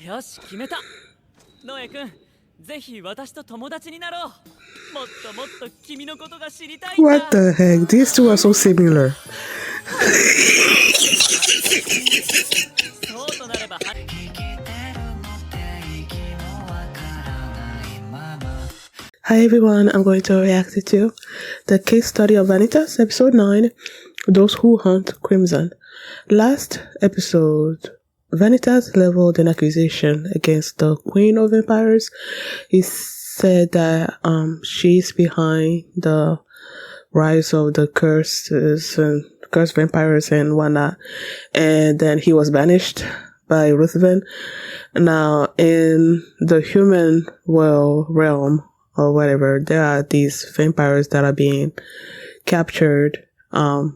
よし、決めた。ノエ君、ぜひ私と友達になろう。もっともっと君のことが知りたいんだ。 What the heck? These two are so similar. そうとなれば。 Hi everyone, I'm going to react to the case study of Vanitas, episode 9, Those Who Hunt Crimson. Last episode, Vanitas leveled an accusation against the Queen of Vampires. He said that she's behind the rise of the curses and cursed vampires and whatnot. And then he was banished by Ruthven. Now, in the human realm, or whatever, there are these vampires that are being captured and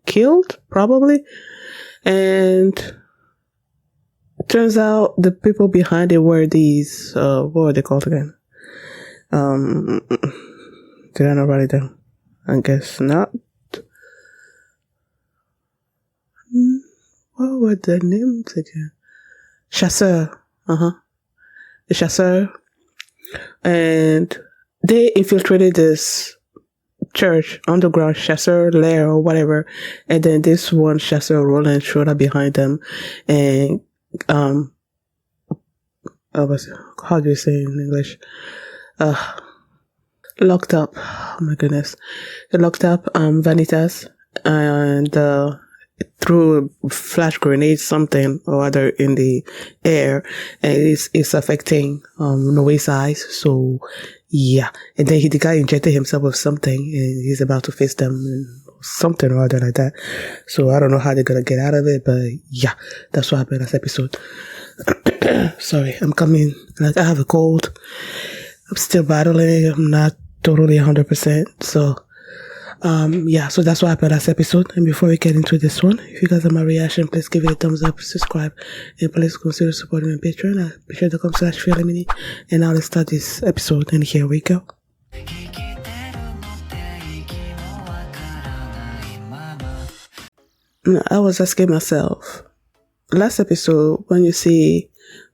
killed, probably. And turns out the people behind it were these, what were they called again? Did I not write it down? I guess not. What were the names again? Chasseur. The Chasseur. And they infiltrated this church, underground Chasseur lair or whatever. And then this one Chasseur Roland showed up behind them and, how do you say in English? Locked up. Oh my goodness. They locked up, Vanitas and, threw flash grenades, something or other in the air, and it's affecting Noe's eyes. So yeah, and then the guy injected himself with something, and he's about to face them, something or other like that. So I don't know how they're gonna get out of it, but yeah, that's what happened last episode. Sorry, I'm coming. Like I have a cold. I'm still battling. I'm not totally 100%. So. Yeah, so that's what happened last episode. And before we get into this one, if you guys have my reaction, please give it a thumbs up, subscribe, and please consider supporting me on Patreon at patreon.com/feelemini. And now let's start this episode, and here we go. I was asking myself, last episode, when you see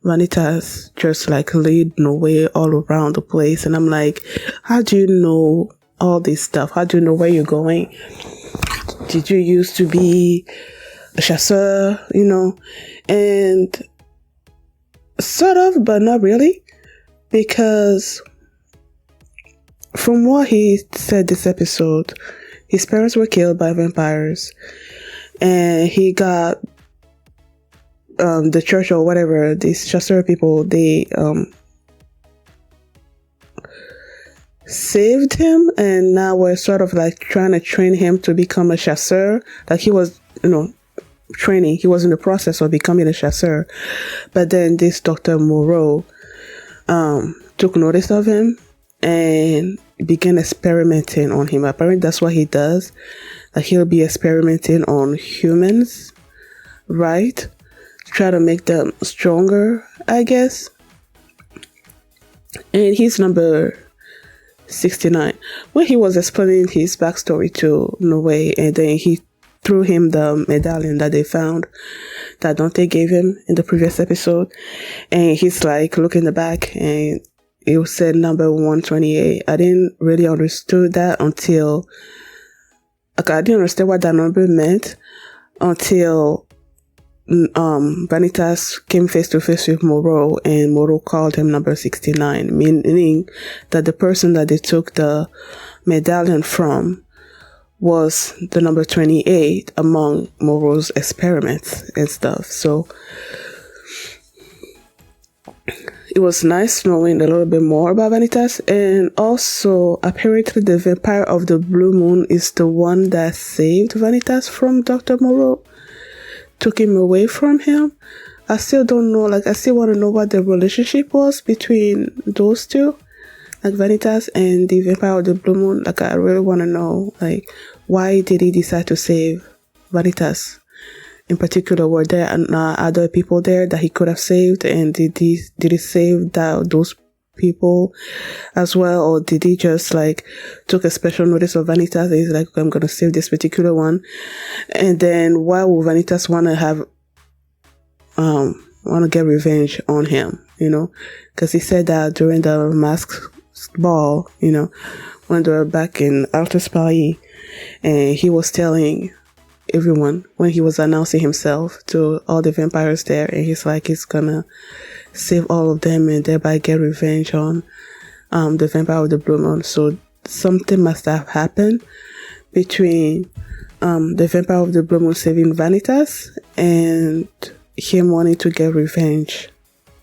Vanitas just like lead Noe all around the place, and I'm like, how do you know all this stuff? How do you know where you're going? Did you used to be a chasseur, and sort of, but not really, because from what he said this episode, his parents were killed by vampires, and he got the church or whatever, these chasseur people, they saved him, and now we're sort of like trying to train him to become a chasseur. Like he was, training. He was in the process of becoming a chasseur. But then this Dr. Moreau took notice of him and began experimenting on him. Apparently that's what he does. Like he'll be experimenting on humans, right? Try to make them stronger, I guess. And he's number 69, when he was explaining his backstory to Noe, and then he threw him the medallion that they found that Dante gave him in the previous episode, and he's like looking the back and it said number 128. I didn't really understood that until I didn't understand what that number meant until Vanitas came face to face with Moreau, and Moreau called him number 69, meaning that the person that they took the medallion from was the number 28 among Moreau's experiments and stuff. So it was nice knowing a little bit more about Vanitas. And also, apparently the vampire of the Blue Moon is the one that saved Vanitas from Dr. Moreau, took him away from him. I still don't know, I still want to know what the relationship was between those two, like Vanitas and the vampire of the Blue Moon. I really want to know, why did he decide to save Vanitas? In particular, were there other people there that he could have saved, and did he save those people as well, or did he just took a special notice of Vanitas? He's like, I'm gonna save this particular one, and then why would Vanitas want to have want to get revenge on him, because he said that during the mask ball, when they were back in Altus Paris, and he was telling everyone when he was announcing himself to all the vampires there, and he's like he's gonna save all of them and thereby get revenge on the vampire of the blue moon. So something must have happened between the vampire of the blue moon saving Vanitas and him wanting to get revenge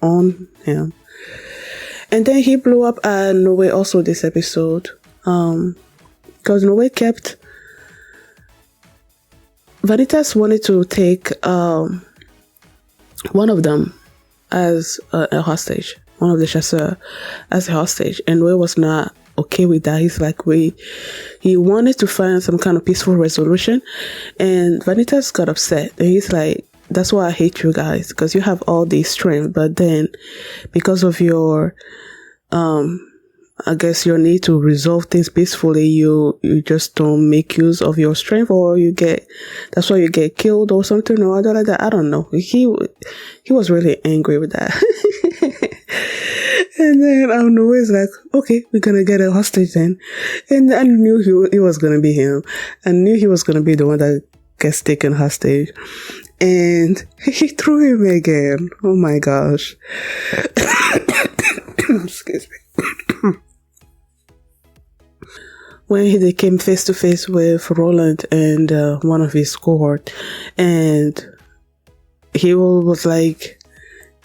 on him. And then he blew up at Noe also this episode, because Noe kept Vanitas wanted to take one of them as a hostage, one of the chasseurs as a hostage, and Noe was not okay with that. He's like, he wanted to find some kind of peaceful resolution, and Vanitas got upset, and he's like, that's why I hate you guys, because you have all this strength, but then because of your I guess your need to resolve things peacefully, you just don't make use of your strength, or that's why you get killed or something or other like that. I don't know. He was really angry with that. And then I don't know, it's like, okay, we're gonna get a hostage then. And I knew it was gonna be him. I knew he was gonna be the one that gets taken hostage. And he threw him again. Oh my gosh. Excuse me. When they came face to face with Roland and one of his cohort, and he was like,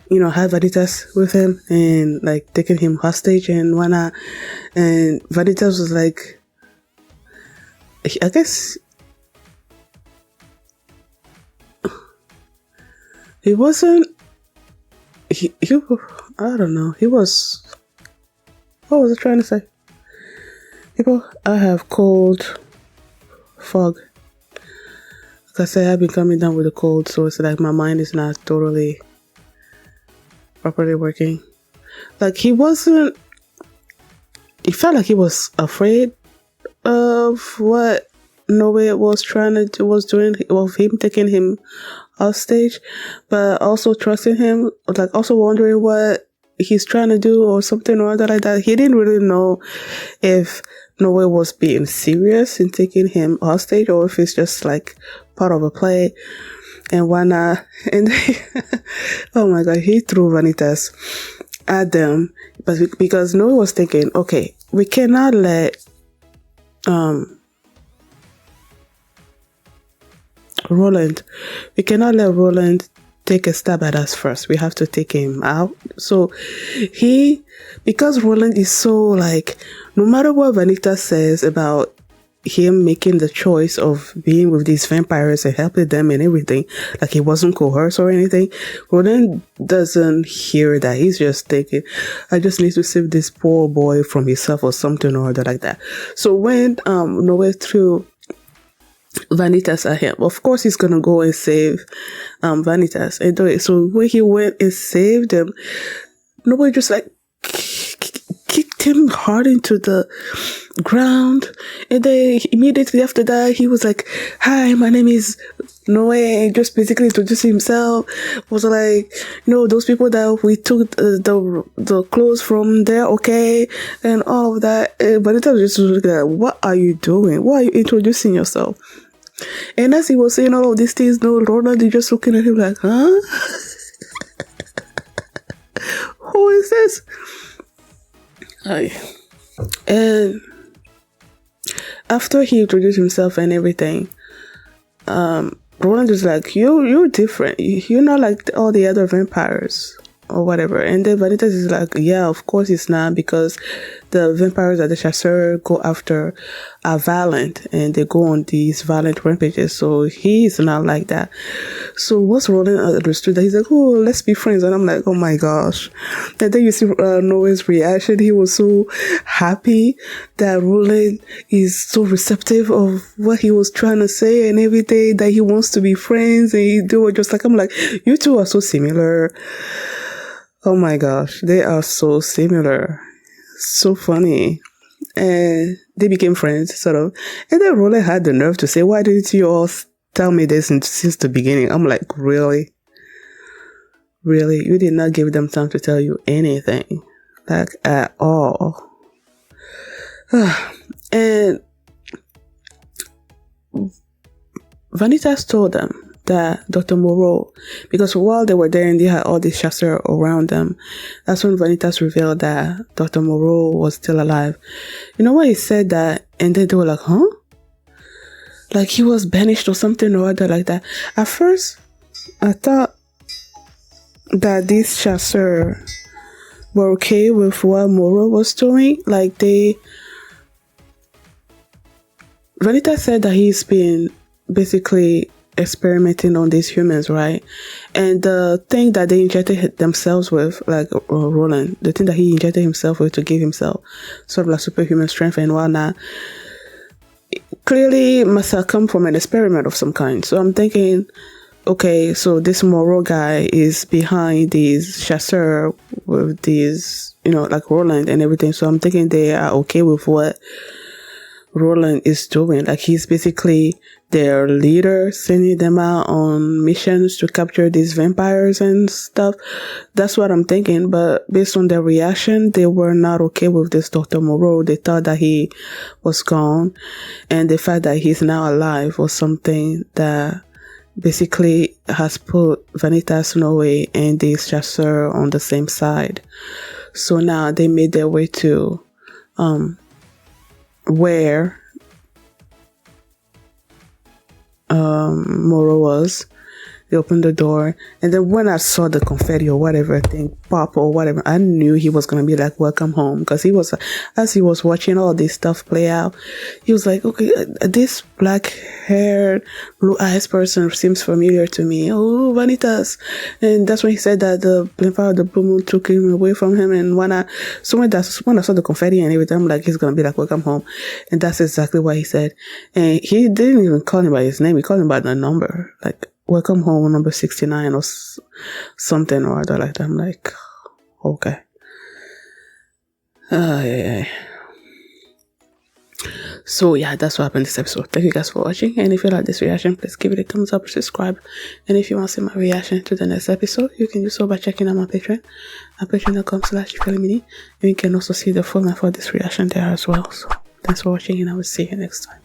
had Vanitas with him and like taking him hostage and whatnot, and Vanitas was like, I guess he wasn't. He I don't know. He was. What was I trying to say? People, I have cold fog. Like I said, I've been coming down with a cold, so it's like my mind is not totally properly working. Like he wasn't. He felt like he was afraid of what Noe was doing, of him taking him off stage, but also trusting him, like also wondering what he's trying to do or something or other like that. He didn't really know if Noe was being serious in taking him hostage or if it's just like part of a play and whatnot. And oh my god, he threw Vanitas at them, but because Noe was thinking, okay, we cannot let Roland take a stab at us first. We have to take him out. So because Roland is so like, no matter what Vanitas says about him making the choice of being with these vampires and helping them and everything, like he wasn't coerced or anything, Roland doesn't hear that. He's just thinking, I just need to save this poor boy from himself or something or other like that. So when Noe threw Vanitas at him, of course he's gonna go and save Vanitas. And so when he went and saved him, nobody just like kicked him hard into the ground, and then immediately after that he was like, hi, my name is Noe, and just basically introduced himself. Was like, those people that we took the clothes from there, okay, and all of that. But it was just like, what are you doing? Why are you introducing yourself? And as he was saying all of these things, Ronald is just looking at him like, huh? Who is this? And after he introduced himself and everything, Roland is like, you're different. You're not like all the other vampires or whatever. And then Vanitas is like, yeah, of course it's not, because the vampires that the chasseur go after are violent and they go on these violent rampages. So he's not like that. So once Roland understood that, he's like, oh, let's be friends. And I'm like, oh my gosh. And then you see Noah's reaction. He was so happy that Roland is so receptive of what he was trying to say and everything, that he wants to be friends. And they were just like, I'm like, you two are so similar. Oh my gosh, they are so similar. So funny. And they became friends, sort of. And then Roland had the nerve to say, why didn't you all tell me this since the beginning? I'm like, really? Really, you did not give them time to tell you anything, like at all. And Vanitas told them that Dr. Moreau, because while they were there and they had all these chasseurs around them, that's when Vanitas revealed that Dr. Moreau was still alive. You know why he said that? And then they were like, huh? Like he was banished or something or other like that. At first, I thought that these chasseurs were okay with what Moreau was doing. Like Vanitas said that he's been basically experimenting on these humans, right? And the thing that they injected themselves with, like Roland, the thing that he injected himself with to give himself sort of like superhuman strength and whatnot, clearly must have come from an experiment of some kind. So I'm thinking, okay, so this Moreau guy is behind these chasseurs with these, like Roland and everything. So I'm thinking they are okay with what Roland is doing. Like he's basically their leader, sending them out on missions to capture these vampires and stuff. That's what I'm thinking. But based on their reaction, they were not okay with this Dr. Moreau. They thought that he was gone, and the fact that he's now alive was something that basically has put Vanitas Noe and these chasseurs on the same side. So now they made their way to where Moreau was. They opened the door, and then when I saw the confetti or whatever thing pop or whatever, I knew he was gonna be like, welcome home, because he was, as he was watching all this stuff play out, he was like, okay, this black haired, blue eyes person seems familiar to me. Oh, Vanitas. And that's when he said that the vampire of the blue moon took him away from him. And when I saw the confetti and everything, I'm like, he's gonna be like, welcome home. And that's exactly what he said. And he didn't even call him by his name, he called him by the number, like, welcome home number 69 or something or other like that. I'm like, okay. Yeah. So yeah, that's what happened this episode. Thank you guys for watching. And if you like this reaction, please give it a thumbs up, subscribe. And if you want to see my reaction to the next episode, you can do so by checking out my Patreon at patreon.com/ifelimini. And you can also see the format for this reaction there as well. So thanks for watching, and I will see you next time.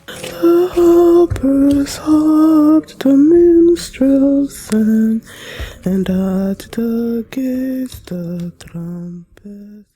The harpers harped, the minstrels sang, and at the gates the trumpets.